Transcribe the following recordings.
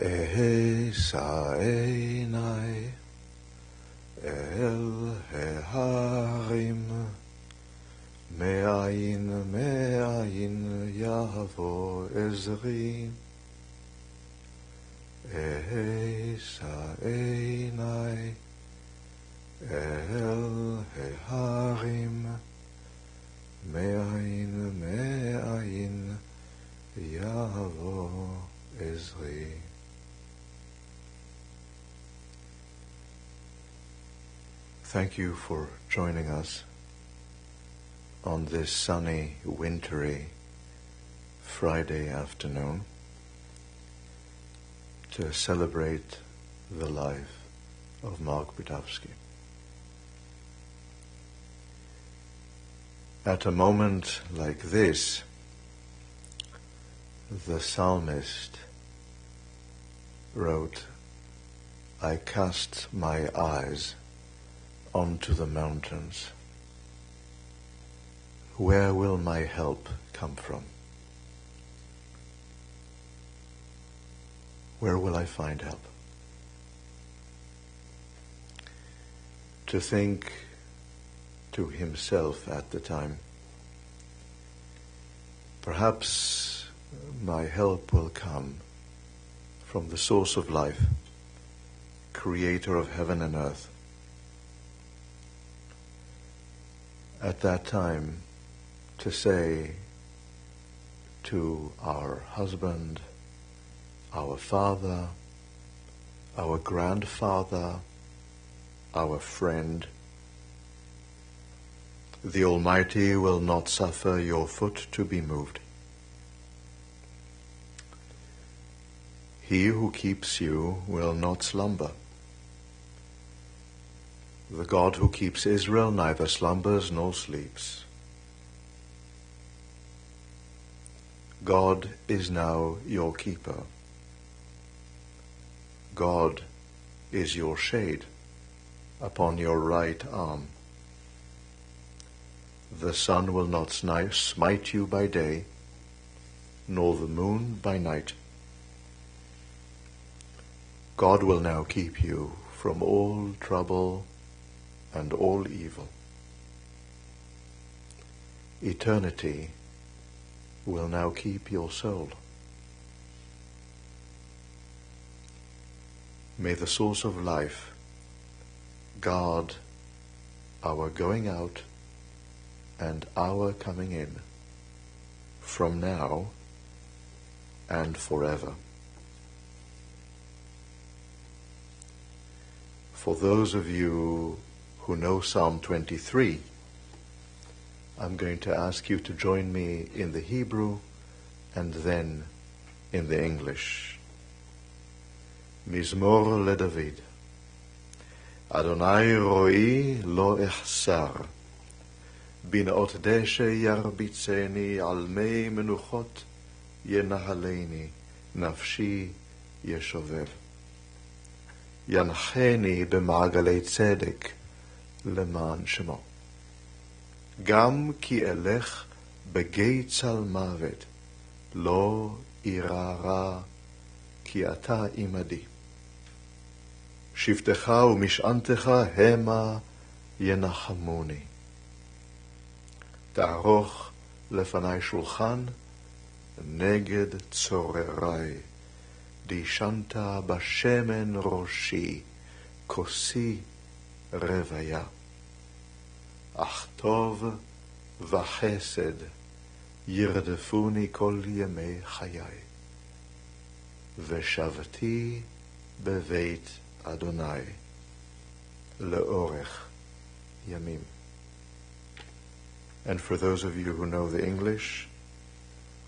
אשא עיני אל ההרים, מאין מאין יבוא עזרי. אשא עיני אל ההרים, מאין מאין יבוא עזרי. Thank you for joining us on this sunny, wintry Friday afternoon to celebrate the life of Mark Bridavsky. At a moment like this, the psalmist wrote, "I cast my eyes onto the mountains. Where will my help come from? Where will I find help?" To think to himself at the time, perhaps my help will come from the source of life, creator of heaven and earth. At that time, to say to our husband, our father, our grandfather, our friend, "The Almighty will not suffer your foot to be moved. He who keeps you will not slumber. The God who keeps Israel neither slumbers nor sleeps." God is now your keeper. God is your shade upon your right arm. The sun will not smite you by day, nor the moon by night. God will now keep you from all trouble and all evil. Eternity will now keep your soul. May the source of life guard our going out and our coming in from now and forever. For those of you who know Psalm 23, I'm going to ask you to join me in the Hebrew and then in the English. Mizmor LeDavid. Adonai roi lo echsar, binot deshe yarbitzeni, al mei menuchot yenahaleni, nafshi yeshovev. Yancheni b'ma'agalei tzedek, למען שמו. גם כי אלך בגיא צל מוות, לא אירא רע, כי אתה עמדי. שבטך ומשענתך המה ינחמוני. תערוך לפני שולחן נגד צורריי. דישנת בשמן ראשי, כוסי רוויה. אך טוב וחסד ירדפוני כל ימי חיי, ושבתי בבית אדוני לאורך ימים. And for those of you who know the English,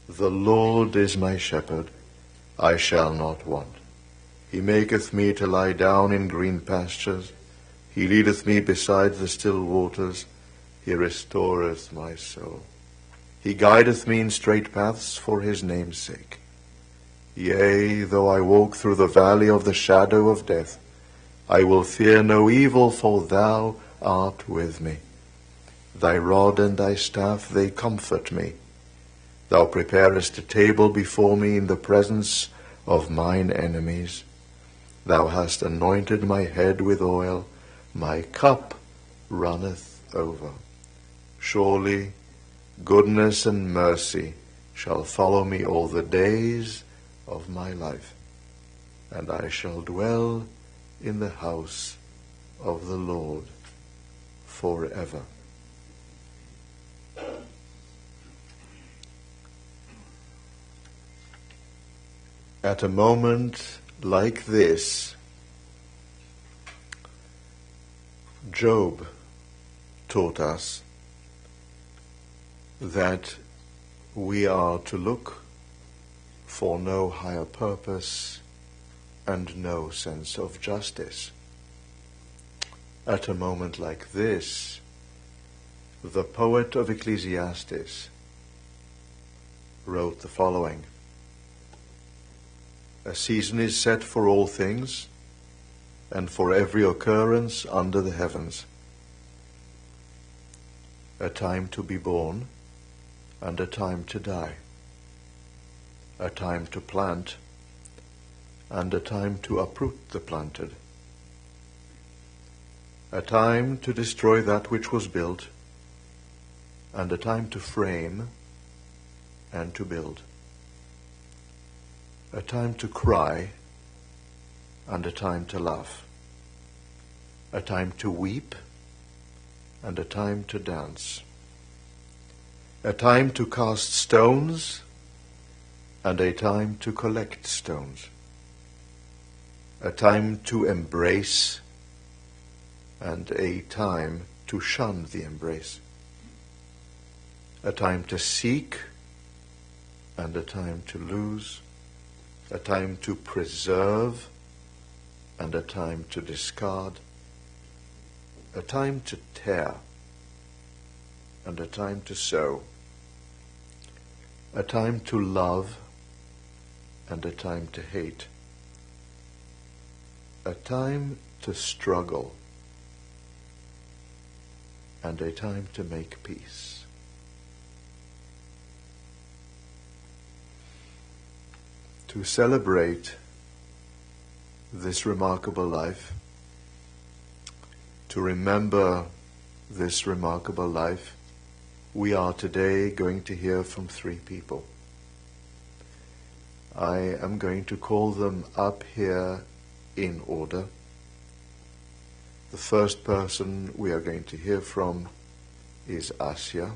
"The Lord is my shepherd, I shall not want. He maketh me to lie down in green pastures. He leadeth me beside the still waters. He restoreth my soul. He guideth me in straight paths for his name's sake. Yea, though I walk through the valley of the shadow of death, I will fear no evil, for thou art with me. Thy rod and thy staff, they comfort me. Thou preparest a table before me in the presence of mine enemies. Thou hast anointed my head with oil, my cup runneth over. Surely goodness and mercy shall follow me all the days of my life, and I shall dwell in the house of the Lord forever. At a moment like this, Job taught us that we are to look for no higher purpose and no sense of justice. At a moment like this, the poet of Ecclesiastes wrote the following: A season is set for all things, and for every occurrence under the heavens. A time to be born, and a time to die. A time to plant, and a time to uproot the planted. A time to destroy that which was built, and a time to frame and to build. A time to cry, and a time to laugh. A time to weep, and a time to dance. A time to cast stones, and a time to collect stones. A time to embrace, and a time to shun the embrace. A time to seek, and a time to lose. A time to preserve, and a time to discard. A time to tear, and a time to sow. A time to love, and a time to hate. A time to struggle, and a time to make peace. To celebrate this remarkable life, to remember this remarkable life, we are today going to hear from three people. I am going to call them up here in order. The first person we are going to hear from is Asya,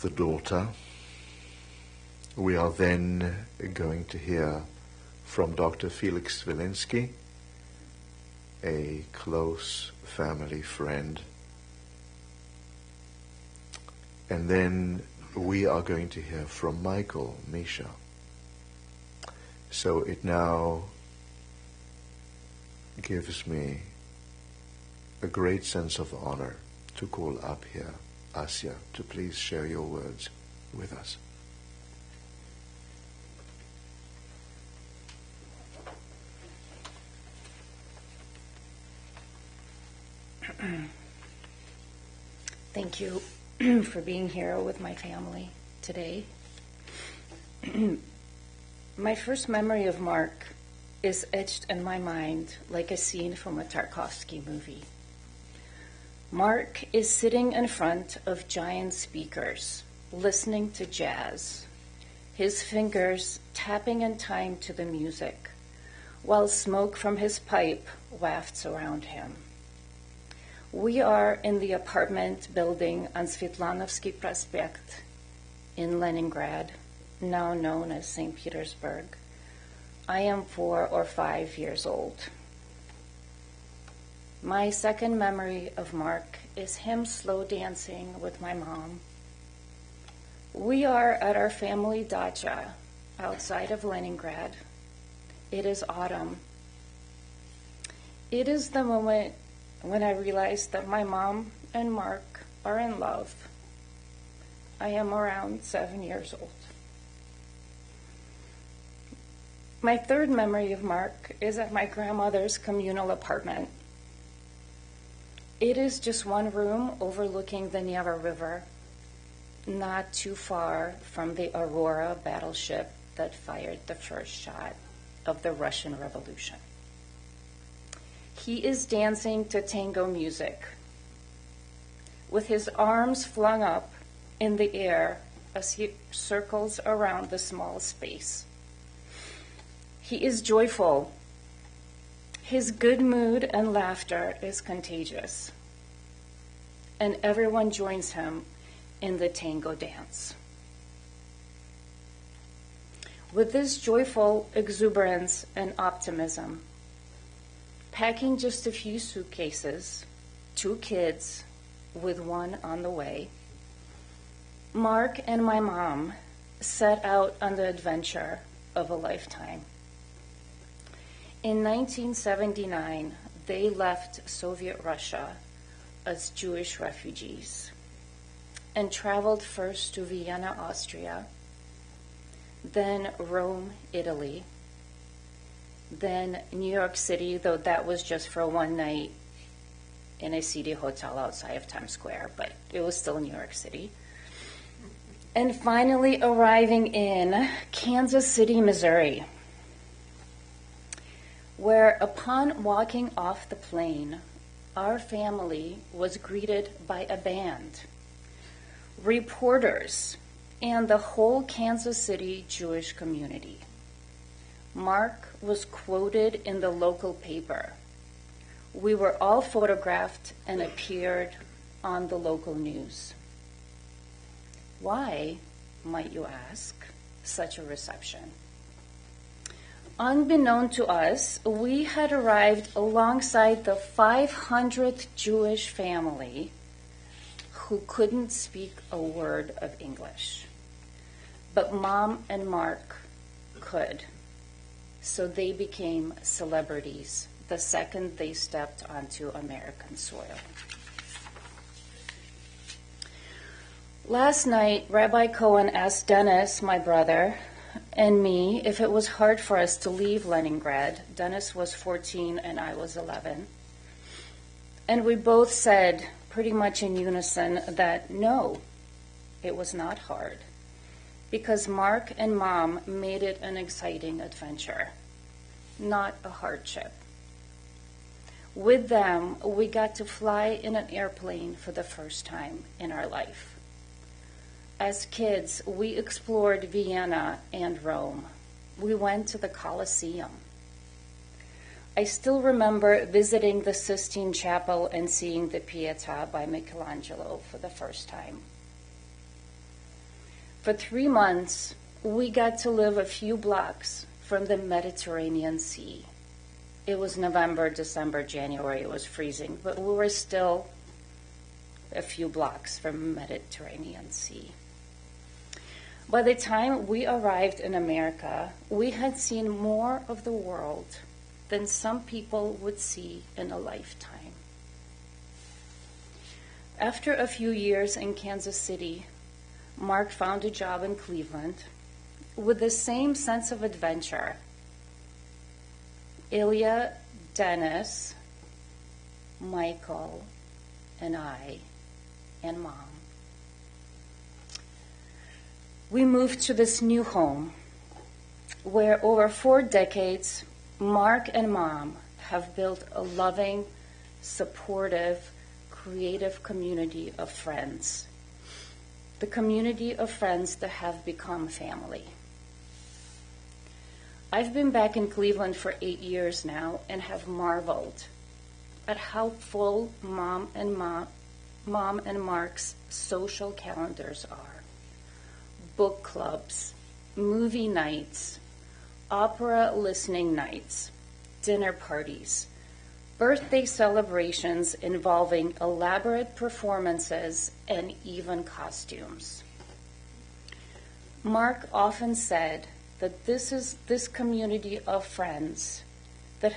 the daughter. We are then going to hear from Dr. Felix Wilinski, a close family friend. And then we are going to hear from Michael, Misha. So it now gives me a great sense of honor to call up here Asya to please share your words with us. Thank you for being here with my family today. My first memory of Mark is etched in my mind like a scene from a Tarkovsky movie. Mark is sitting in front of giant speakers, listening to jazz, his fingers tapping in time to the music, while smoke from his pipe wafts around him. We are in the apartment building on Svetlanovsky Prospect in Leningrad, now known as St. Petersburg. I am 4 or 5 years old. My second memory of Mark is him slow dancing with my mom. We are at our family dacha outside of Leningrad. It is autumn. It is the moment when I realized that my mom and Mark are in love. I am around 7 years old. My third memory of Mark is at my grandmother's communal apartment. It is just one room overlooking the Neva River, not too far from the Aurora battleship that fired the first shot of the Russian Revolution. He is dancing to tango music with his arms flung up in the air as he circles around the small space. He is joyful. His good mood and laughter is contagious, and everyone joins him in the tango dance. With this joyful exuberance and optimism, packing just a few suitcases, 2 kids with one on the way, Mark and my mom set out on the adventure of a lifetime. In 1979, they left Soviet Russia as Jewish refugees and traveled first to Vienna, Austria, then Rome, Italy, then New York City, though that was just for one night in a seedy hotel outside of Times Square, but it was still New York City. And finally arriving in Kansas City, Missouri, where upon walking off the plane, our family was greeted by a band, reporters, and the whole Kansas City Jewish community. Mark was quoted in the local paper. We were all photographed and appeared on the local news. Why, might you ask, such a reception? Unbeknown to us, we had arrived alongside the 500th Jewish family who couldn't speak a word of English. But Mom and Mark could, so they became celebrities the second they stepped onto American soil. Last night, Rabbi Cohen asked Dennis, my brother, and me if it was hard for us to leave Leningrad. Dennis was 14 and I was 11. And we both said, pretty much in unison, that no, it was not hard, because Mark and Mom made it an exciting adventure, not a hardship. With them, we got to fly in an airplane for the first time in our life. As kids, we explored Vienna and Rome. We went to the Colosseum. I still remember visiting the Sistine Chapel and seeing the Pietà by Michelangelo for the first time. For 3 months, we got to live a few blocks from the Mediterranean Sea. It was November, December, January, it was freezing, but we were still a few blocks from the Mediterranean Sea. By the time we arrived in America, we had seen more of the world than some people would see in a lifetime. After a few years in Kansas City, Mark found a job in Cleveland with the same sense of adventure. Ilya, Dennis, Michael, and I, and Mom. We moved to this new home where over 4 decades, Mark and Mom have built a loving, supportive, creative community of friends. The community of friends that have become family. I've been back in Cleveland for 8 years now and have marveled at how full Mom and Mark's social calendars are. Book clubs, movie nights, opera listening nights, dinner parties, birthday celebrations involving elaborate performances and even costumes. Mark often said that this community of friends that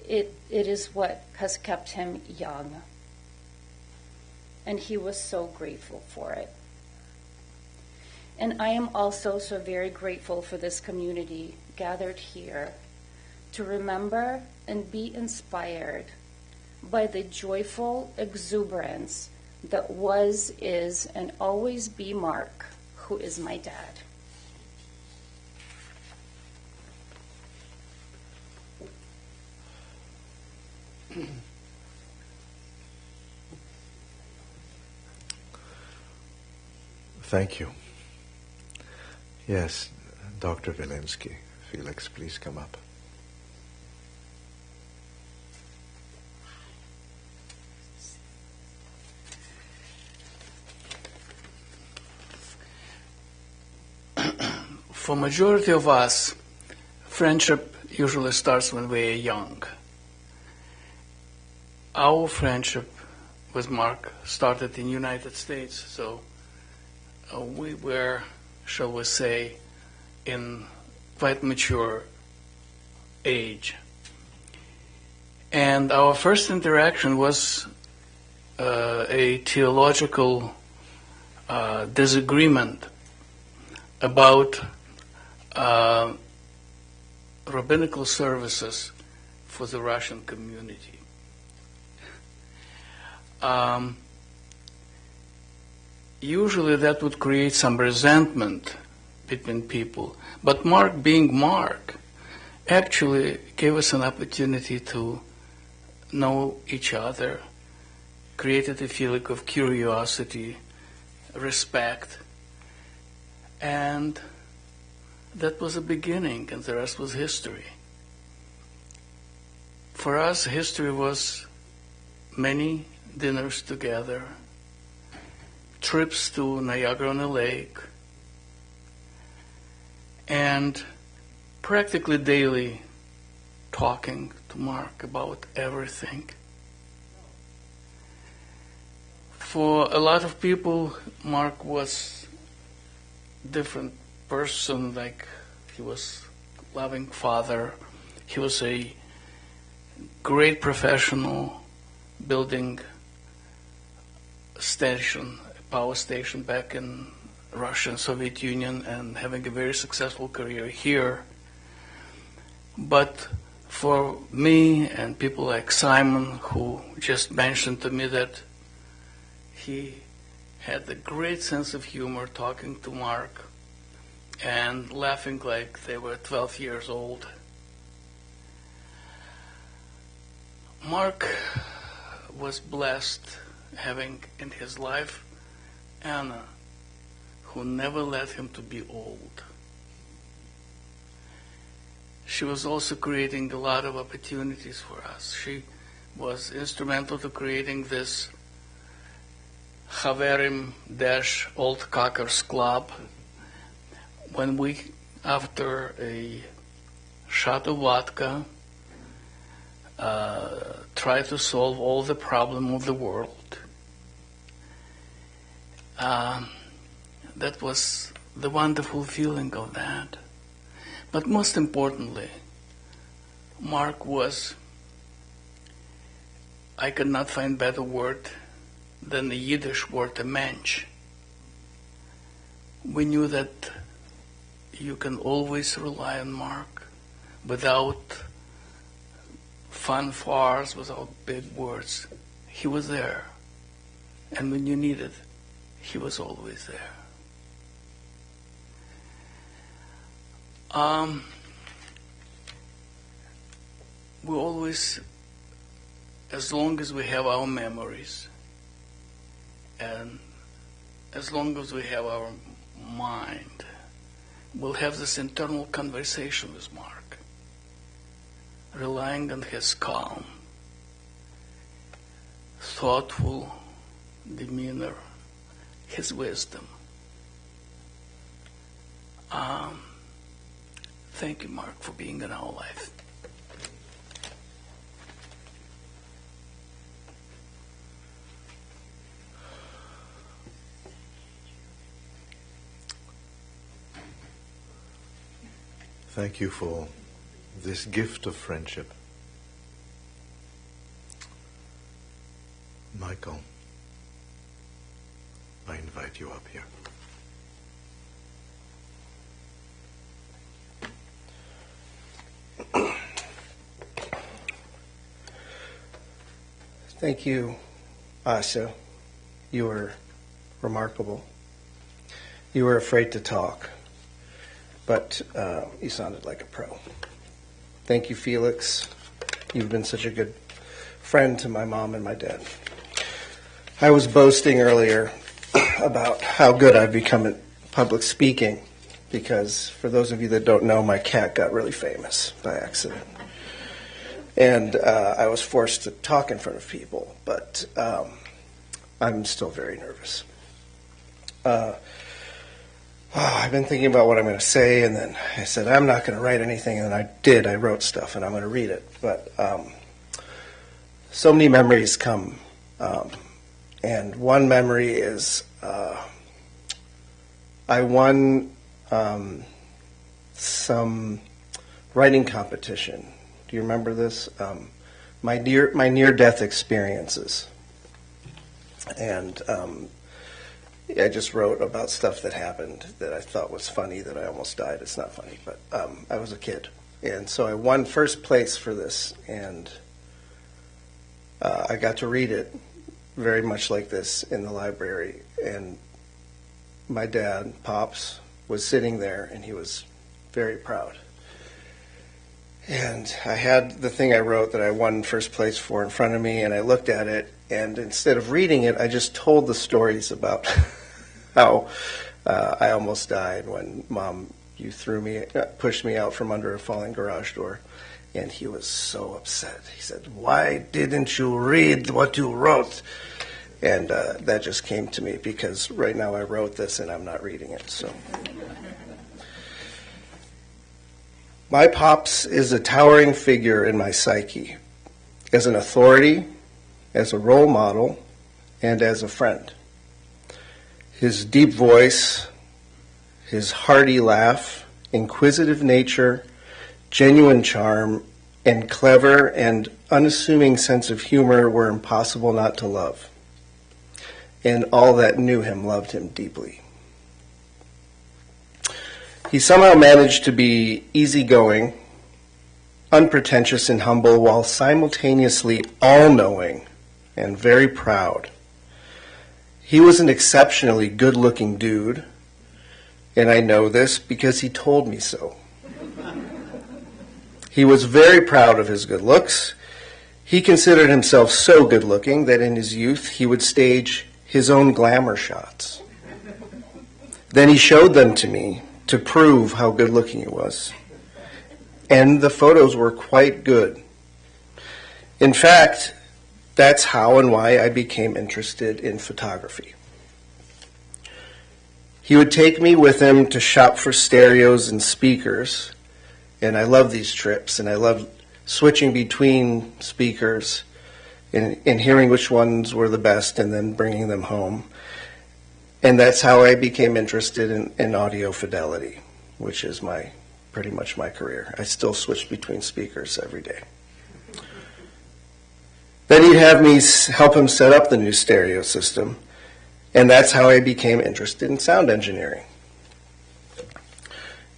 it is what has kept him young. And he was so grateful for it. And I am also so very grateful for this community gathered here to remember and be inspired by the joyful exuberance that was, is, and always be Mark, who is my dad. Thank you. Yes, Dr. Wilinski. Felix, please come up. For majority of us, friendship usually starts when we are young. Our friendship with Mark started in the United States, so we were, shall we say, in quite mature age. And our first interaction was a theological disagreement about rabbinical services for the Russian community. Usually that would create some resentment between people, but Mark, being Mark, actually gave us an opportunity to know each other, created a feeling of curiosity, respect, and that was the beginning, and the rest was history. For us, history was many dinners together, trips to Niagara-on-the-Lake, and practically daily talking to Mark about everything. For a lot of people, Mark was a different person, like he was a loving father. He was a great professional, building a station, a power station back in Russia and Soviet Union, and having a very successful career here. But for me and people like Simon, who just mentioned to me that he had a great sense of humor talking to Mark and laughing like they were 12 years old. Mark was blessed having in his life Anna, who never let him to be old. She was also creating a lot of opportunities for us. She was instrumental to creating this Haverim-Old Cockers Club. When we, after a shot of vodka, try to solve all the problem of the world. That was the wonderful feeling of that. But most importantly, Mark was, I could not find better word than the Yiddish word, a mensch. We knew that you can always rely on Mark without fanfares, without big words. He was there. And when you needed, he was always there. We always, as long as we have our memories, and as long as we have our mind, we'll have this internal conversation with Mark, relying on his calm, thoughtful demeanor, his wisdom. Thank you, Mark, for being in our life. Thank you for this gift of friendship. Michael, I invite you up here. Thank you, Asha. You were remarkable. You were afraid to talk, but you sounded like a pro. Thank you, Felix. You've been such a good friend to my mom and my dad. I was boasting earlier about how good I've become at public speaking, because for those of you that don't know, my cat got really famous by accident. And I was forced to talk in front of people, but I'm still very nervous. I've been thinking about what I'm going to say, and then I said, I'm not going to write anything, and I did. I wrote stuff, and I'm going to read it. But so many memories come, and one memory is I won some writing competition. Do you remember this? My near-death experiences. And I just wrote about stuff that happened that I thought was funny, that I almost died. It's not funny, but I was a kid. And so I won first place for this, and I got to read it very much like this in the library. And my dad, Pops, was sitting there, and he was very proud. And I had the thing I wrote that I won first place for in front of me, and I looked at it, and instead of reading it, I just told the stories about how I almost died when Mom, you pushed me out from under a falling garage door. And he was so upset. He said, "Why didn't you read what you wrote?" And that just came to me because right now I wrote this and I'm not reading it. So, my Pops is a towering figure in my psyche, as an authority, as a role model, and as a friend. His deep voice, his hearty laugh, inquisitive nature, genuine charm, and clever and unassuming sense of humor were impossible not to love. And all that knew him loved him deeply. He somehow managed to be easygoing, unpretentious and humble, while simultaneously all-knowing and very proud. He was an exceptionally good-looking dude, and I know this because he told me so. He was very proud of his good looks. He considered himself so good-looking that in his youth he would stage his own glamour shots. Then he showed them to me to prove how good-looking he was. And the photos were quite good. In fact, that's how and why I became interested in photography. He would take me with him to shop for stereos and speakers, and I love these trips, and I love switching between speakers and hearing which ones were the best and then bringing them home. And that's how I became interested in audio fidelity, which is pretty much my career. I still switch between speakers every day. Then he'd have me help him set up the new stereo system, and that's how I became interested in sound engineering.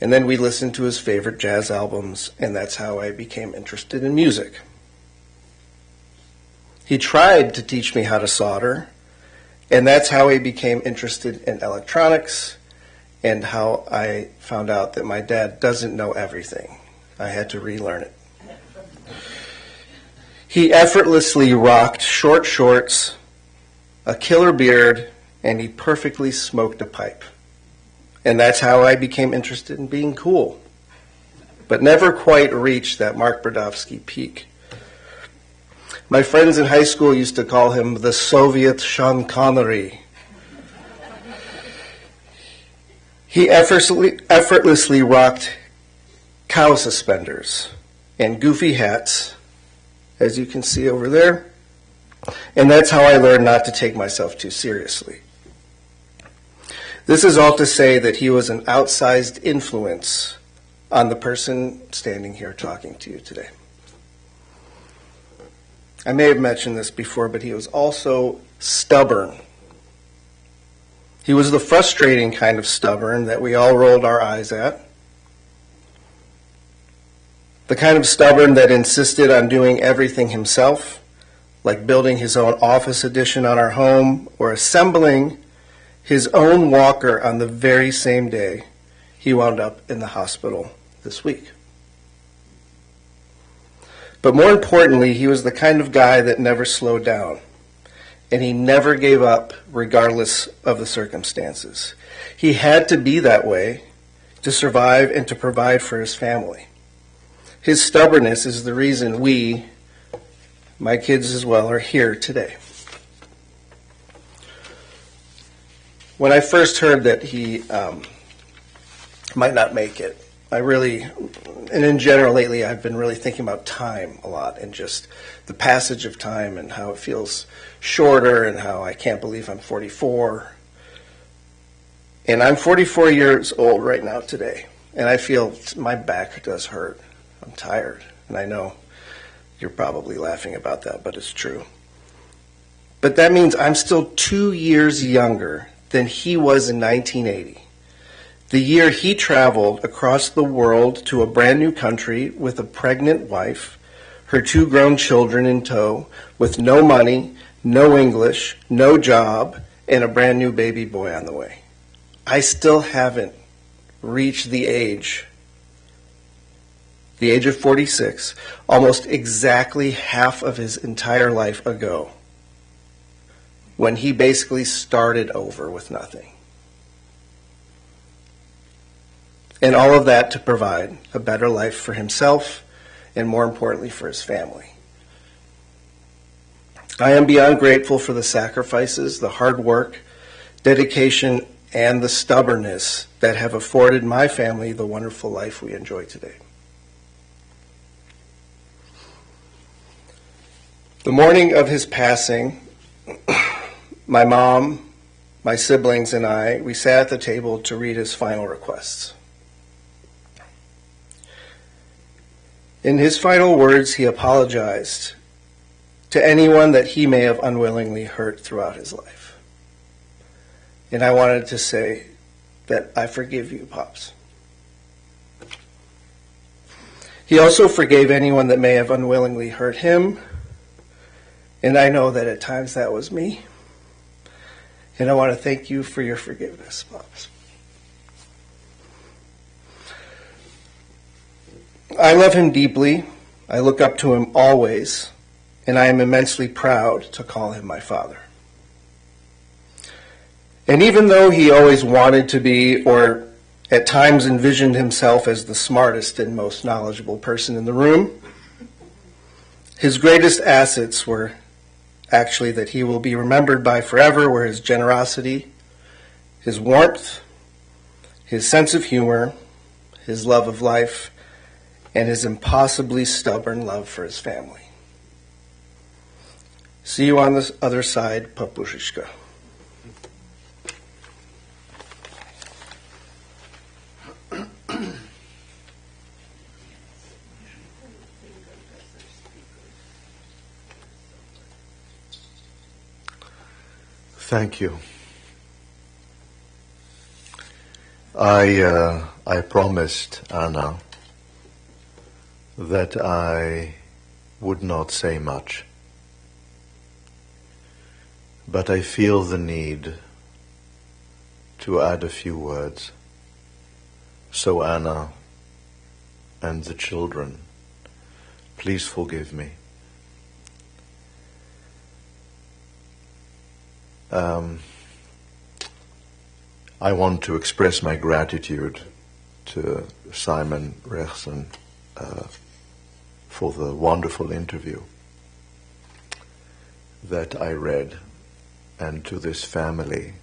And then we listened to his favorite jazz albums, and that's how I became interested in music. He tried to teach me how to solder, and that's how I became interested in electronics, and how I found out that my dad doesn't know everything. I had to relearn it. He effortlessly rocked short shorts, a killer beard, and he perfectly smoked a pipe. And that's how I became interested in being cool, but never quite reached that Mark Bridavsky peak. My friends in high school used to call him the Soviet Sean Connery. He effortlessly rocked cow suspenders and goofy hats, as you can see over there. And that's how I learned not to take myself too seriously. This is all to say that he was an outsized influence on the person standing here talking to you today. I may have mentioned this before, but he was also stubborn. He was the frustrating kind of stubborn that we all rolled our eyes at. The kind of stubborn that insisted on doing everything himself, like building his own office addition on our home or assembling his own walker on the very same day he wound up in the hospital this week. But more importantly, he was the kind of guy that never slowed down. and he never gave up regardless of the circumstances. He had to be that way to survive and to provide for his family. His stubbornness is the reason we, my kids as well, are here today. When I first heard that he might not make it, and in general lately, I've been really thinking about time a lot and just the passage of time and how it feels shorter and how I can't believe I'm 44. And I'm 44 years old right now today, and I feel my back does hurt. I'm tired, and I know you're probably laughing about that, but it's true. But that means I'm still 2 years younger than he was in 1980. The year he traveled across the world to a brand new country with a pregnant wife, her 2 grown children in tow, with no money, no English, no job, and a brand new baby boy on the way. I still haven't reached the age of 46, almost exactly half of his entire life ago, when he basically started over with nothing. And all of that to provide a better life for himself and, more importantly, for his family. I am beyond grateful for the sacrifices, the hard work, dedication, and the stubbornness that have afforded my family the wonderful life we enjoy today. The morning of his passing, my mom, my siblings, and I, we sat at the table to read his final requests. In his final words, he apologized to anyone that he may have unwillingly hurt throughout his life. And I wanted to say that I forgive you, Pops. He also forgave anyone that may have unwillingly hurt him, and I know that at times that was me. And I want to thank you for your forgiveness, Pops. I love him deeply. I look up to him always, and I am immensely proud to call him my father. And even though he always wanted to be, or at times envisioned himself as the smartest and most knowledgeable person in the room, his greatest assets were actually that he will be remembered by forever were his generosity, his warmth, his sense of humor, his love of life, and his impossibly stubborn love for his family. See you on the other side, Papushishka. Thank you. I promised Anna that I would not say much, but I feel the need to add a few words. So Anna and the children, please forgive me. I want to express my gratitude to Simon Rechsen for the wonderful interview that I read, and to this family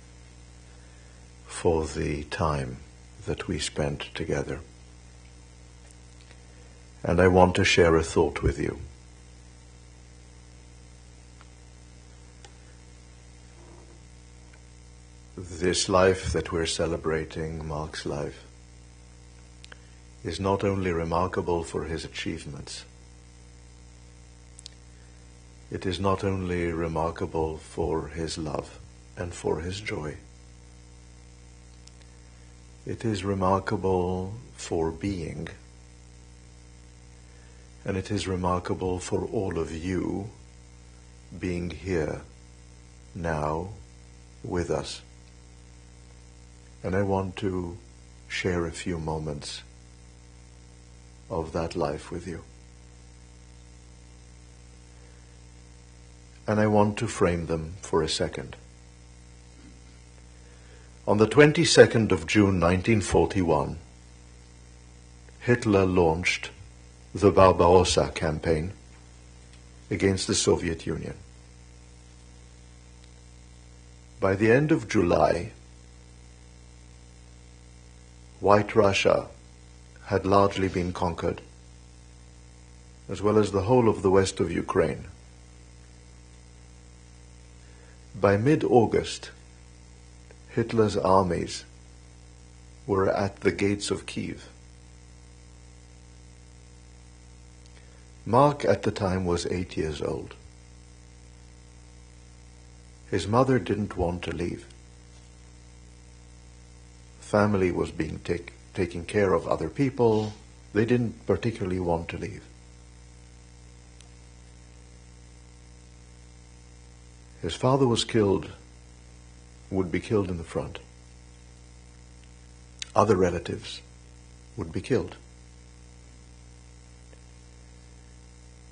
for the time that we spent together. And I want to share a thought with you. This life that we're celebrating, Mark's life, is not only remarkable for his achievements, it is not only remarkable for his love and for his joy. It is remarkable for being, and it is remarkable for all of you being here now with us. And I want to share a few moments of that life with you. and I want to frame them for a second. On the 22nd of June 1941, Hitler launched the Barbarossa campaign against the Soviet Union. By the end of July, White Russia had largely been conquered, as well as the whole of the west of Ukraine. By mid-August, Hitler's armies were at the gates of Kiev. Mark at the time was 8 years old. His mother didn't want to leave. Family was being taking care of other people. They didn't particularly want to leave. His father was killed, would be killed in the front. Other relatives would be killed.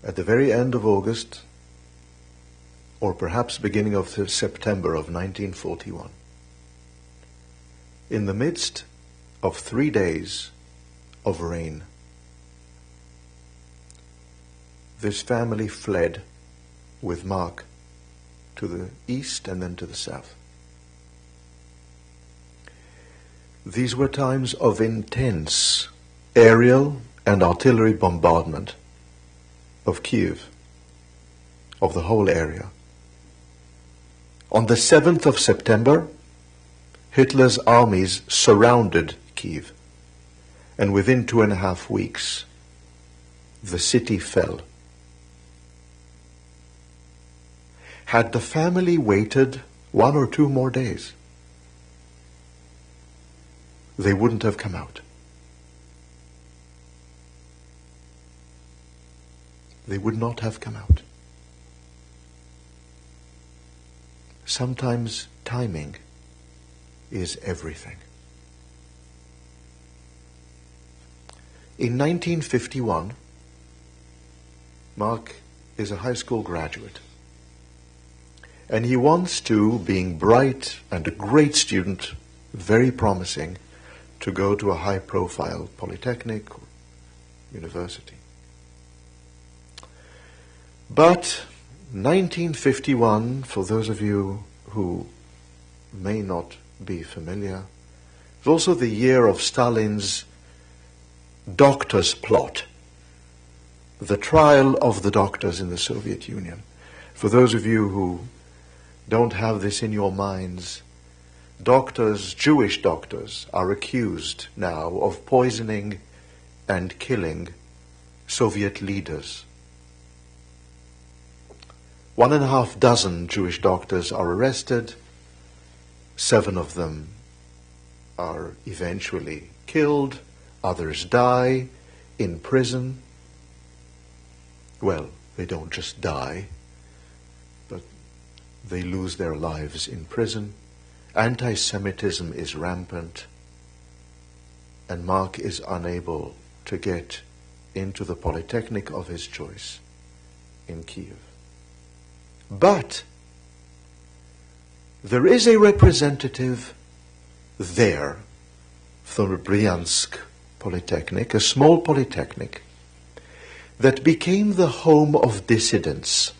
At the very end of August, or perhaps beginning of September of 1941, in the midst of 3 days of rain, this family fled with Mark to the east and then to the south. These were times of intense aerial and artillery bombardment of Kiev, of the whole area. On the 7th of September, Hitler's armies surrounded Kiev, and within 2.5 weeks, the city fell. Had the family waited 1 or 2 more days, they wouldn't have come out. They would not have come out. Sometimes timing is everything. In 1951, Mark is a high school graduate. And he wants to, being bright and a great student, very promising, to go to a high-profile polytechnic or university. But 1951, for those of you who may not be familiar, is also the year of Stalin's doctors' plot, the trial of the doctors in the Soviet Union. For those of you who don't have this in your minds, doctors, Jewish doctors, are accused now of poisoning and killing Soviet leaders. 1.5 dozen Jewish doctors are arrested. 7 of them are eventually killed. Others die in prison. Well, they don't just die, but they lose their lives in prison. Anti-Semitism is rampant, and Mark is unable to get into the polytechnic of his choice in Kiev. But there is a representative there from the Bryansk Polytechnic, a small polytechnic, that became the home of dissidents.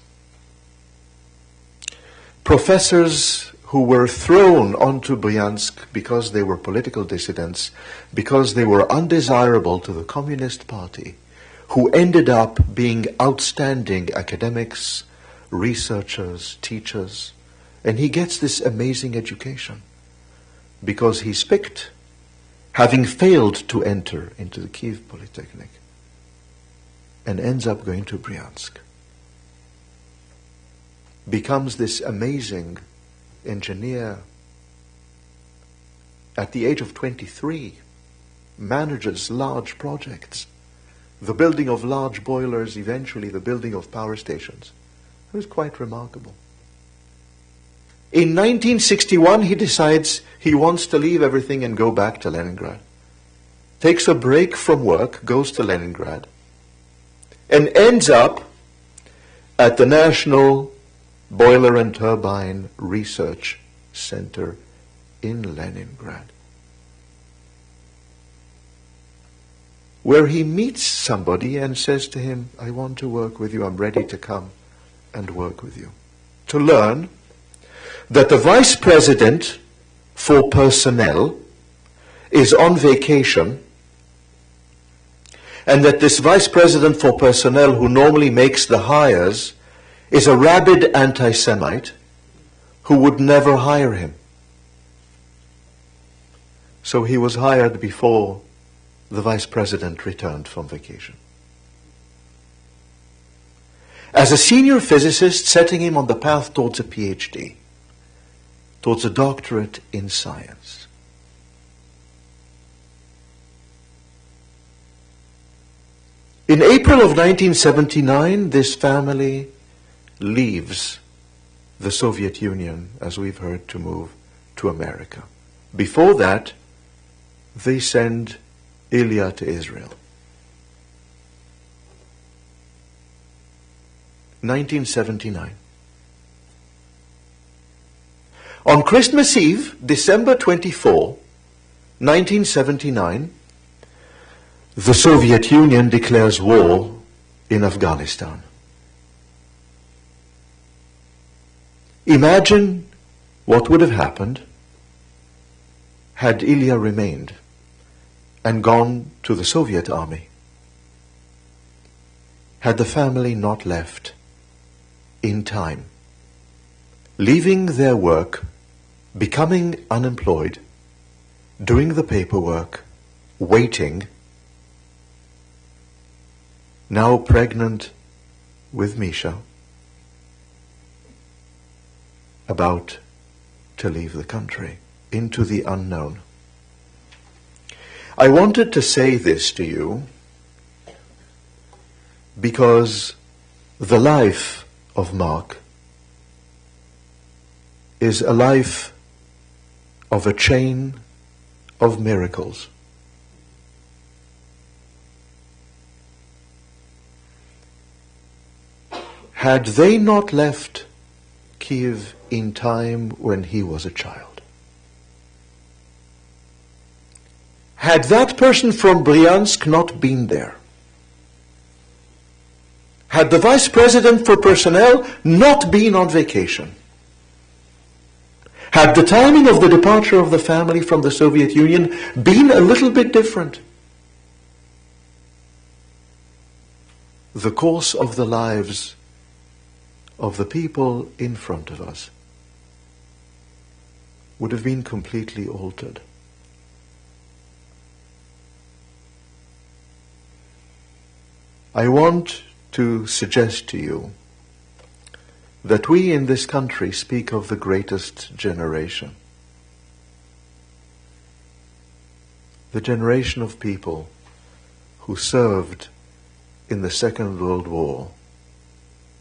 Professors who were thrown onto Bryansk because they were political dissidents, because they were undesirable to the Communist Party, who ended up being outstanding academics, researchers, teachers, and he gets this amazing education because he's picked, having failed to enter into the Kiev Polytechnic, and ends up going to Bryansk. Becomes this amazing engineer. At the age of 23, manages large projects, the building of large boilers, eventually the building of power stations. It was quite remarkable. In 1961, he decides he wants to leave everything and go back to Leningrad. Takes a break from work, goes to Leningrad, and ends up at the National Boiler and Turbine Research Center in Leningrad, where he meets somebody and says to him, I want to work with you, I'm ready to come and work with you. To learn that the vice president for personnel is on vacation, and that this vice president for personnel who normally makes the hires is a rabid anti-Semite who would never hire him. So he was hired before the vice president returned from vacation. As a senior physicist, setting him on the path towards a PhD, towards a doctorate in science. In April of 1979, this family leaves the Soviet Union, as we've heard, to move to America. Before that, they send Ilya to Israel. 1979. On Christmas Eve, December 24, 1979, the Soviet Union declares war in Afghanistan. Imagine what would have happened had Ilya remained and gone to the Soviet army, had the family not left in time, leaving their work, becoming unemployed, doing the paperwork, waiting, now pregnant with Misha, about to leave the country into the unknown. I wanted to say this to you because the life of Mark is a life of a chain of miracles. Had they not left Kiev in time when he was a child, had that person from Bryansk not been there, had the vice president for personnel not been on vacation, had the timing of the departure of the family from the Soviet Union been a little bit different, the course of the lives of the people in front of us would have been completely altered. I want to suggest to you that we in this country speak of the greatest generation. The generation of people who served in the Second World War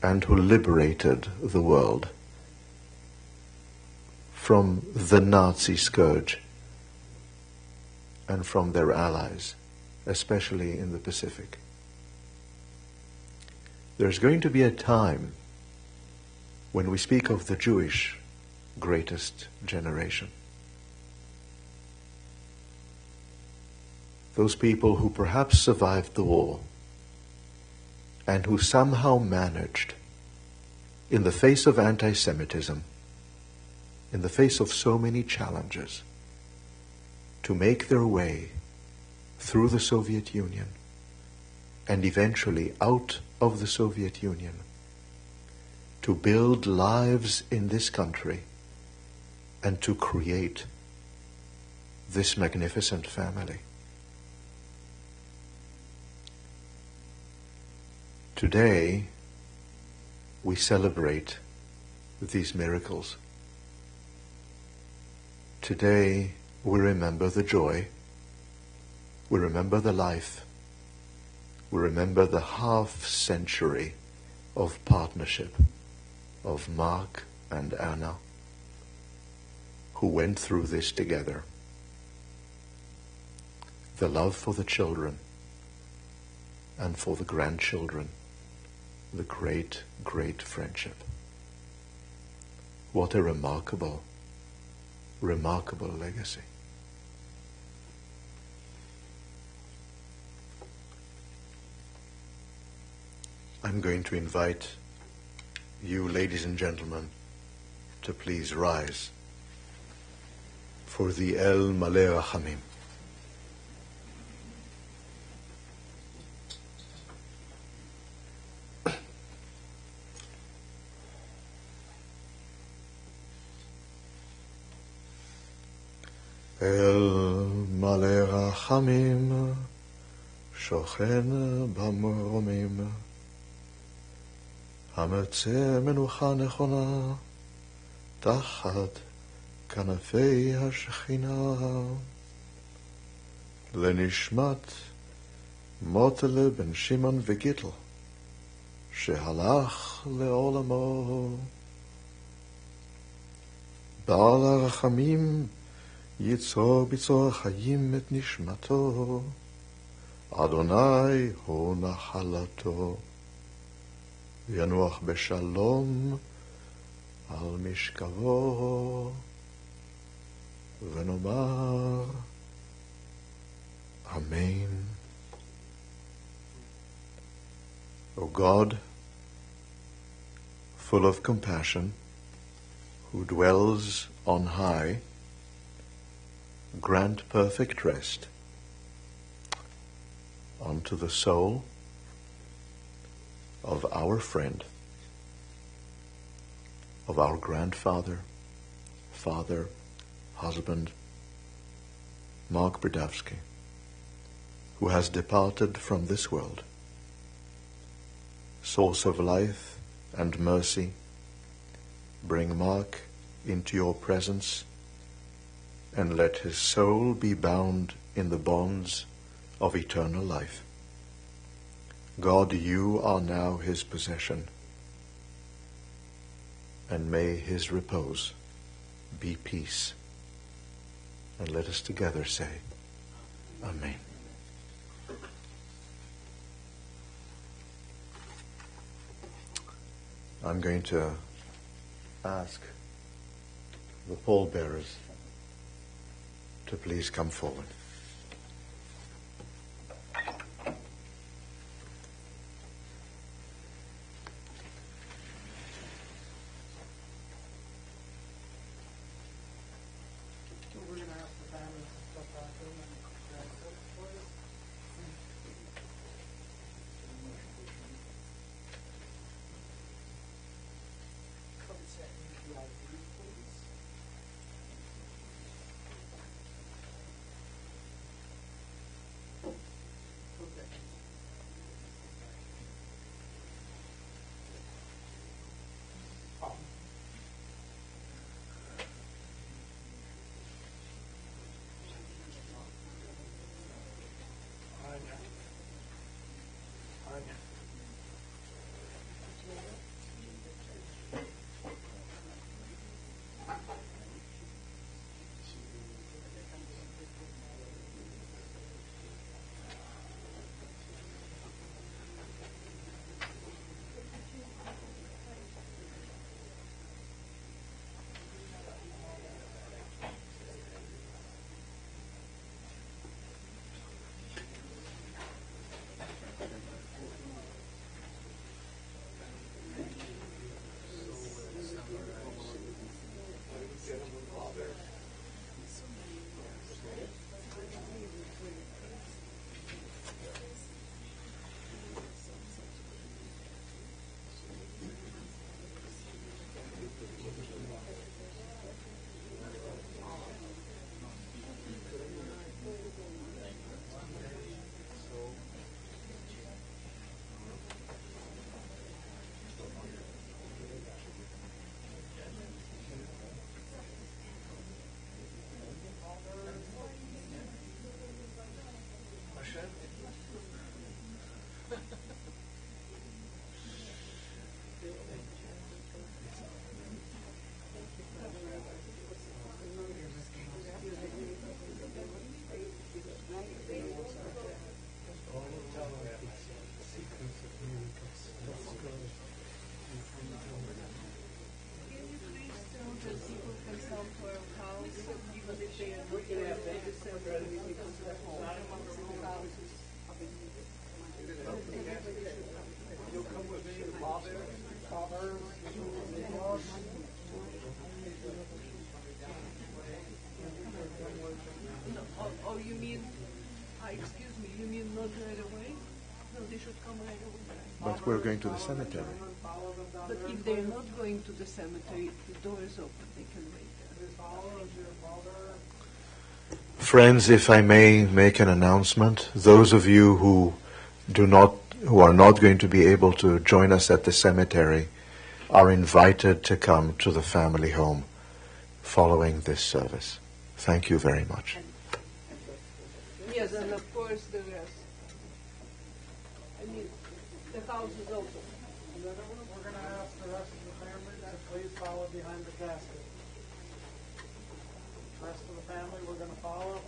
and who liberated the world from the Nazi scourge and from their allies, especially in the Pacific. There's going to be a time when we speak of the Jewish greatest generation. Those people who perhaps survived the war and who somehow managed, in the face of anti-Semitism, in the face of so many challenges, to make their way through the Soviet Union and eventually out of the Soviet Union, to build lives in this country and to create this magnificent family. Today, we celebrate these miracles. Today, we remember the joy, we remember the life, we remember the half-century of partnership of Mark and Anna, who went through this together. The love for the children and for the grandchildren, the great, great friendship. What a remarkable, remarkable legacy. I'm going to invite you, ladies and gentlemen, to please rise for the El Maleh Rachamim. El Maleh Rachamim שוכן במרומים המצא מנוחה נכונה תחת כנפי השכינה לנשמת מוטלה בן שמעון וגיטל שהלך לעולמו בעל הרחמים ייצור בצור החיים את נשמתו אדוני הוא נחלתו ינוח בשלום על משכבו ונאמר אמן. O God, full of compassion, who dwells on high, grant perfect rest unto the soul of our friend, of our grandfather, father, husband, Mark Bridavsky, who has departed from this world. Source of life and mercy, bring Mark into your presence and let his soul be bound in the bonds of eternal life. God, you are now his possession, and may his repose be peace. And let us together say, Amen. I'm going to ask the pallbearers to please come forward. Excuse me, you mean not right away? No, they should come right away. But we're going to the cemetery. But if they're not going to the cemetery, the door is open. They can wait there. Friends, if I may make an announcement, those of you who are not going to be able to join us at the cemetery are invited to come to the family home following this service. Thank you very much. Yes, and of course the rest. I mean, the house is open. And then we're going to ask the rest of the family to please follow behind the casket. The rest of the family, we're going to follow.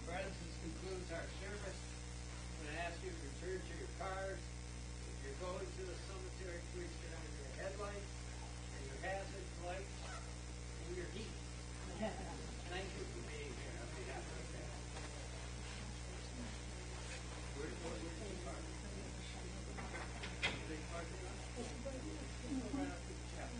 Friends, this concludes our service. I'm going to ask you to return to your cars. If you're going to the cemetery, please turn on your headlights and your hazard lights and your heat. Thank you for being here on behalf of the family. Where's your car? Big parking lot? Right up to the chapel.